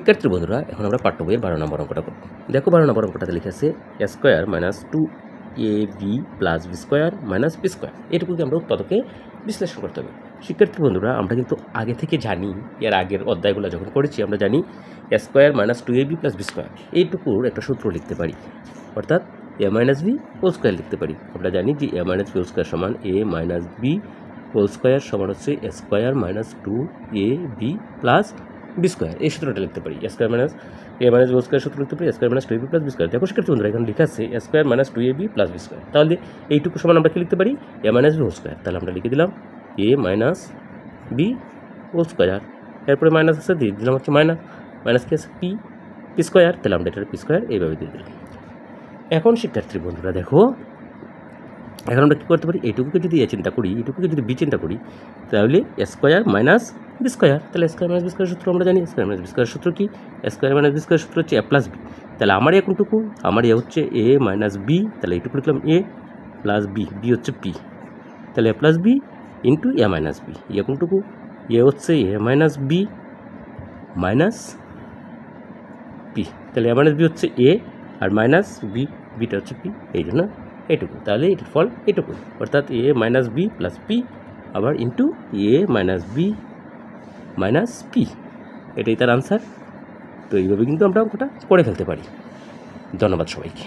শিক্ষার্থী বন্ধুরা, এখন আমরা পাঠ্য বইয়ের 12 নম্বর অঙ্কটা করব। দেখো 12 নম্বর অঙ্কটাতে লিখে আছে a square minus 2ab plus B square minus b square. এটুকুকে আমরা উৎপাদকে বিশ্লেষণ করতে হবে। শিক্ষার্থী বন্ধুরা, আমরা কিন্তু আগে থেকে জানি, এর আগের অধ্যায়গুলো যখন করেছি আমরা জানি a square minus 2ab plus B square এইটুকুর একটা সূত্র লিখতে পারি, অর্থাৎ a minus B whole square লিখতে পারি। আমরা জানি যে a minus B whole square সমান a minus B whole square সমান হচ্ছে a square minus 2ab plus B square. এই সূত্রটা লিখতে পারি। a square minus a minus b square সূত্র লিখতে পারি a square minus 2ab plus B square. দেখো শিক্ষার্থী বন্ধুরা, এখানে লেখা আছে a square minus 2ab plus B square. তাহলে এইটুকু সমান আমরা কি লিখতে পারি? a minus B whole square. তাহলে আমরা লিখে দিলাম a minus B whole square. এরপরে মাইনাস আছে, দিয়ে দিলাম হচ্ছে মাইনাস কি আছে পি স্কোয়ার। তাহলে আমরা এটার পি স্কোয়ার এইভাবে দিয়ে দিলাম। এখন শিক্ষার্থী বন্ধুরা দেখো, এখন আমরা কী করতে পারি? এইটুকুকে যদি এ চিন্তা করি, এইটুকুকে যদি বি চিন্তা করি, তাহলে এ স্কোয়ার মাইনাস বি স্কোয়ার। তাহলে স্কোয়ার মাইনাস বি স্কোয়ার সূত্র আমরা জানি। স্কোয়ার মাইনাস বি স্কোয়ার সূত্র কি? স্কোয়ার মাইনাস বি স্কোয়ার সূত্র হচ্ছে এ প্লাস বি। তাহলে আমার এখনটুকু আমার এ হচ্ছে এ মাইনাস বি, তাহলে এইটুকু লিখলাম এ প্লাস বি, বি হচ্ছে পি। তাহলে এ প্লাস বি ইন্টু এ মাইনাস বি। এখনটুকু এ হচ্ছে এ মাইনাস বি মাইনাস পি। তাহলে এ মাইনাস বি হচ্ছে এ আর মাইনাস বি, বিটা হচ্ছে পি, এই জন্য এইটুকু। তাহলে এটির ফল এইটুকু, অর্থাৎ এ মাইনাস বি প্লাস পি আবার ইন্টু এ মাইনাস বি মাইনাস পি, এটাই তার আনসার। তো এইভাবে কিন্তু আমরা অঙ্কটা করে ফেলতে পারি। ধন্যবাদ সবাইকে।